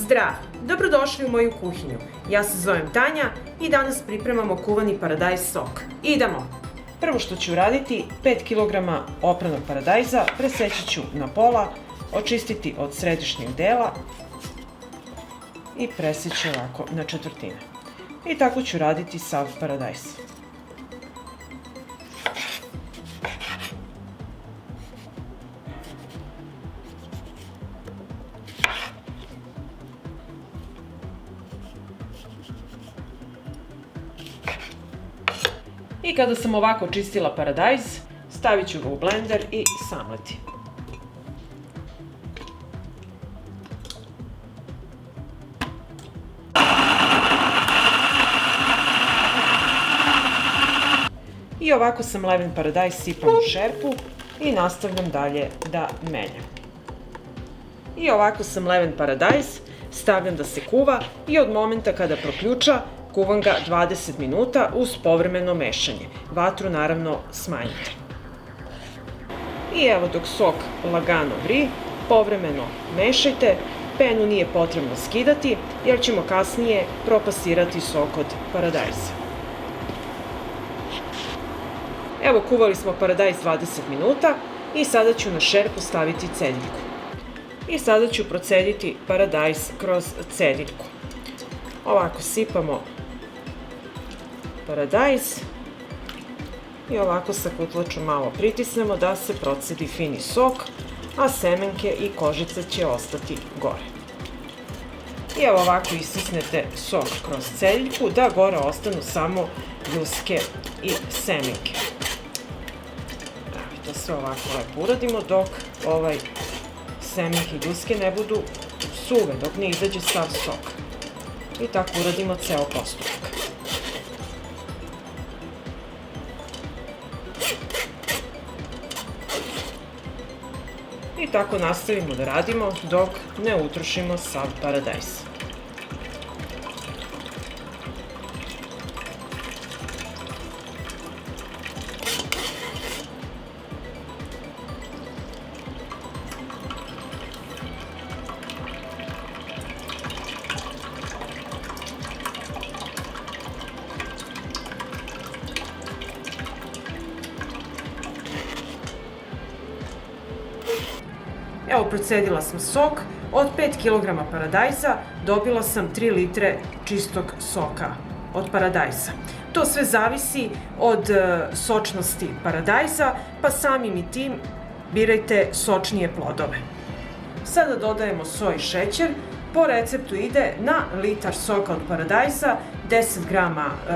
Zdrav! Dobrodošli u moju kuhinju. Ja se zovem Tanja i danas pripremamo kuvani paradajz sok. Idemo! Prvo što ću uraditi, 5 kg opranog paradajza preseći ću na pola, očistiti od središnjeg dela i preseći ovako na četvrtine. I tako ću raditi sav paradajz. I kada sam ovako čistila paradajz, stavit ću ga u blender i samleti. I ovako samleven paradajz sipam u šerpu i nastavljam dalje da meljem. I ovako samleven paradajz stavljam da se kuva i od momenta kada proključa, kuvam ga 20 minuta uz povremeno mešanje. Vatru naravno smanjite. I evo dok sok lagano vri, povremeno mešajte. Penu nije potrebno skidati jer ćemo kasnije propasirati sok od paradajza. Evo kuvali smo paradajz 20 minuta i sada ću na šerpu staviti cediljku. I sada ću procediti paradajz kroz cediljku. Ovako sipamo paradajz i ovako sa kutlačom malo pritisnemo da se procedi fini sok, a semenke i kožica će ostati gore. I evo ovako isisnete sok kroz cediljku da gore ostanu samo ljuske i semenke. To sve ovako lepo uradimo dok semenke i ljuske ne budu suve, dok ne izađe sav sok. I tako uradimo ceo postupak. I tako nastavimo da radimo dok ne utrošimo sav paradajz. Evo, procedila sam sok. Od 5 kg paradajza dobila sam 3 litre čistog soka od paradajza. To sve zavisi od sočnosti paradajza, pa samim i tim birajte sočnije plodove. Sada dodajemo so i šećer. Po receptu ide na litar soka od paradajza 10 g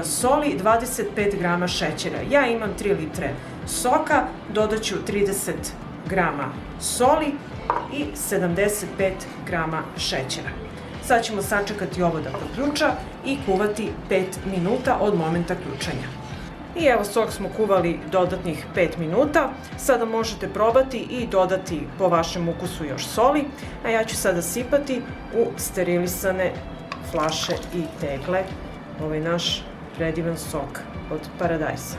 soli, 25 g šećera. Ja imam 3 litre soka, dodat ću 30 g soli i 75 g šećera. Sad ćemo sačekati ovo da proključa i kuvati 5 minuta od momenta ključanja. I evo, sok smo kuvali dodatnih 5 minuta. Sada možete probati i dodati po vašem ukusu još soli, a ja ću sada sipati u sterilisane flaše i tegle ovaj naš predivan sok od paradajza.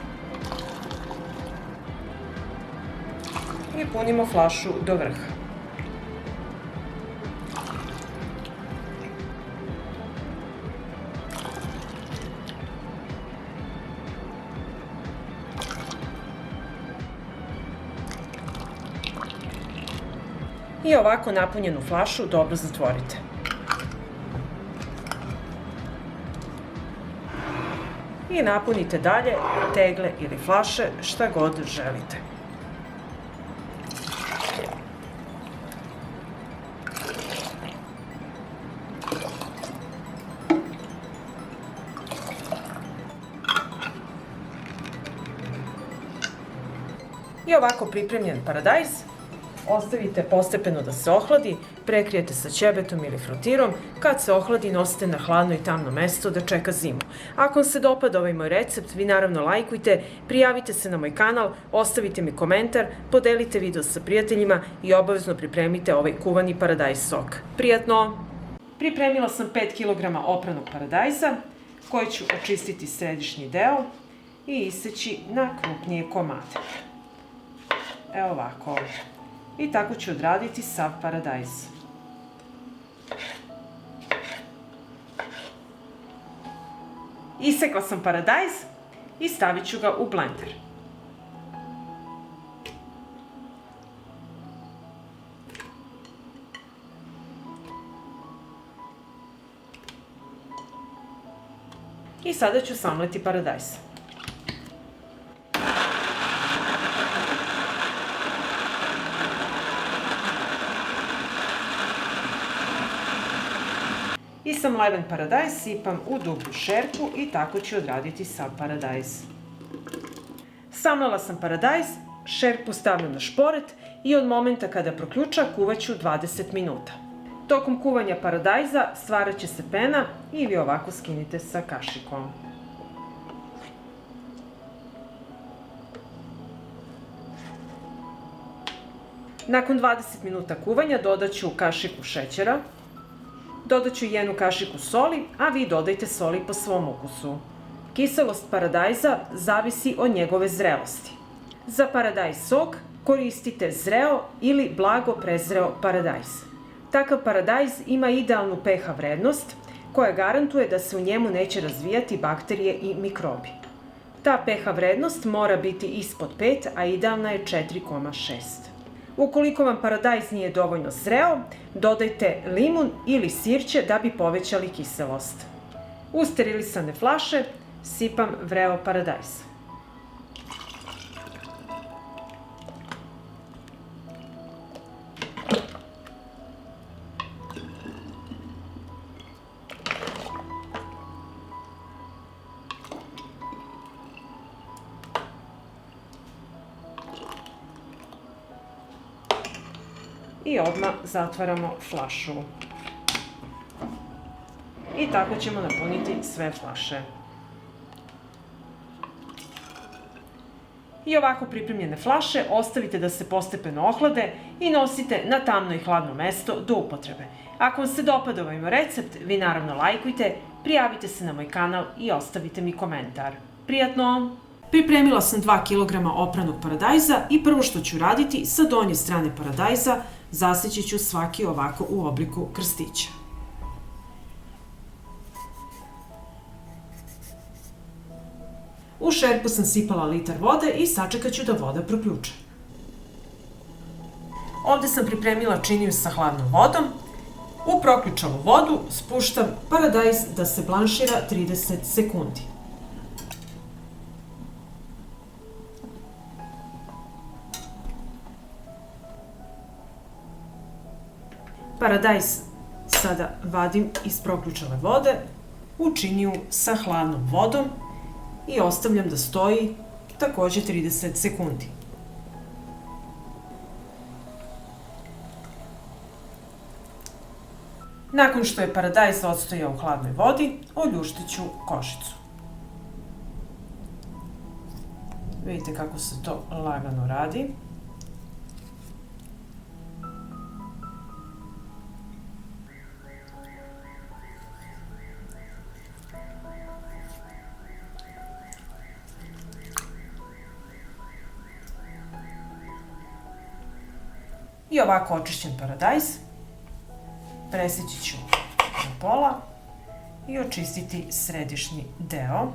I punimo flašu do vrha. I ovako napunjenu flašu dobro zatvorite. I napunite dalje tegle ili flaše, šta god želite. I ovako pripremljen paradajz ostavite postepeno da se ohladi, prekrijete sa ćebetom ili frotirom. Kad se ohladi, nosite na hladno i tamno mesto da čeka zimu. Ako vam se dopada ovaj moj recept, vi naravno lajkujte, prijavite se na moj kanal, ostavite mi komentar, podelite video sa prijateljima i obavezno pripremite ovaj kuvani paradajz sok. Prijatno! Pripremila sam 5 kg opranog paradajza, koji ću očistiti središnji deo i iseći na krupnije komade. Evo ovako. I tako ću odraditi sav paradajz. Isekla sam paradajz i stavit ću ga u blender. I sada ću samleti paradajz. I samleven paradajz sipam u dublju šerpu i tako ću odraditi sav paradajz. Samlela sam paradajz, šerpu stavljam na šporet i od momenta kada proključa kuvaću 20 minuta. Tokom kuvanja paradajza stvarat će se pena i vi ovako skinite sa kašikom. Nakon 20 minuta kuvanja dodat ću kašiku šećera, dodat ću 1 kašiku soli, a vi dodajte soli po svom ukusu. Kiselost paradajza zavisi od njegove zrelosti. Za paradajz sok koristite zreo ili blago prezreo paradajz. Takav paradajz ima idealnu pH vrednost koja garantuje da se u njemu neće razvijati bakterije i mikrobi. Ta pH vrednost mora biti ispod 5, a idealna je 4,6. Ukoliko vam paradajz nije dovoljno zreo, dodajte limun ili sirće da bi povećali kiselost. U sterilisane flaše sipam vreo paradajz. I odmah zatvaramo flašu. I tako ćemo napuniti sve flaše. I ovako pripremljene flaše ostavite da se postepeno ohlade i nosite na tamno i hladno mesto do upotrebe. Ako vam se dopada ovaj moj recept, vi naravno lajkujte, prijavite se na moj kanal i ostavite mi komentar. Prijatno! Pripremila sam 2 kg opranog paradajza i prvo što ću raditi, sa donje strane paradajza zaseći ću svaki ovako u obliku krstića. U šerpu sam sipala litar vode i sačekat ću da voda proključa. Ovde sam pripremila činiju sa hladnom vodom. U proključalu vodu spuštam paradajz da se blanšira 30 sekundi. Paradajz sada vadim iz proključale vode u činiju sa hladnom vodom i ostavljam da stoji takođe 30 sekundi. Nakon što je paradajz odstojao u hladnoj vodi, oljuštit ću košicu. Vidite kako se to lagano radi. I ovako očišćen paradajz preseći ću na pola i očistiti središnji deo.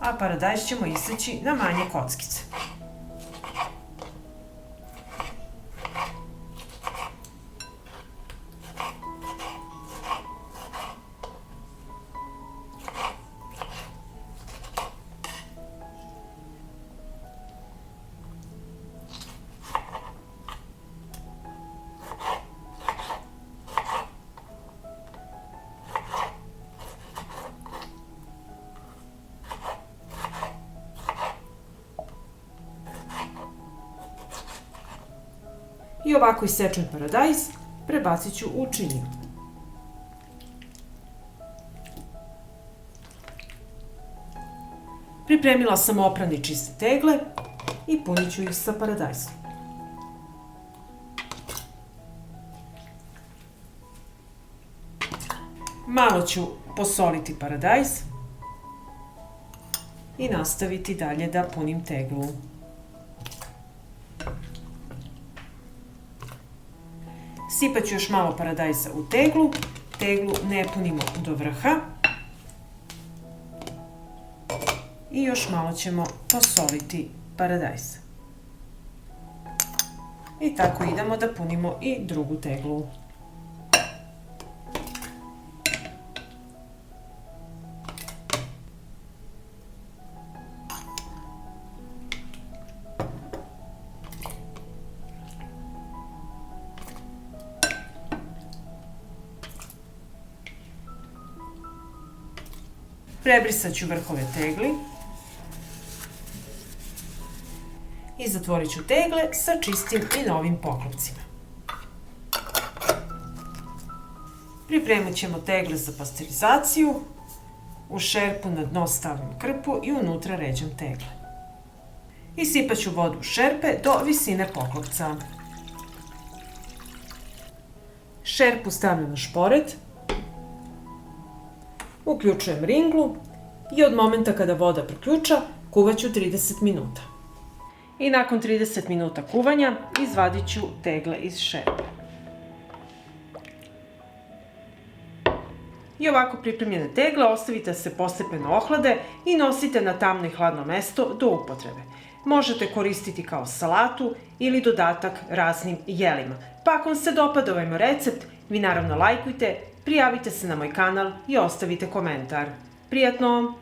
A paradajz ćemo iseći na manje kockice. I ovako isečen paradajz prebacit ću u činiju. Pripremila sam oprane čiste tegle i punit ću ih sa paradajzom. Malo ću posoliti paradajz i nastaviti dalje da punim teglu. Sipat ću još malo paradajza u teglu teglu ne punimo do vrha. I još malo ćemo posoliti paradajz. I tako idemo da punimo i drugu teglu. Prebrisat ću vrhove tegli i zatvorit ću tegle sa čistim i novim poklopcima. Pripremit ćemo tegle za pasterizaciju. U šerpu na dno stavljam krpu i unutra ređam tegle. Isipat ću vodu u šerpe do visine poklopca. Šerpu stavljam na šporet. Uključujem ringlu i od momenta kada voda proključa, kuvaću 30 minuta. I nakon 30 minuta kuvanja izvadit ću tegle iz šerpe. I ovako pripremljene tegle ostavite da se postepeno ohlade i nosite na tamno i hladno mesto do upotrebe. Možete koristiti kao salatu ili dodatak raznim jelima. Pa ako vam se dopada ovaj moj recept, vi naravno lajkujte, prijavite se na moj kanal i ostavite komentar. Prijatno!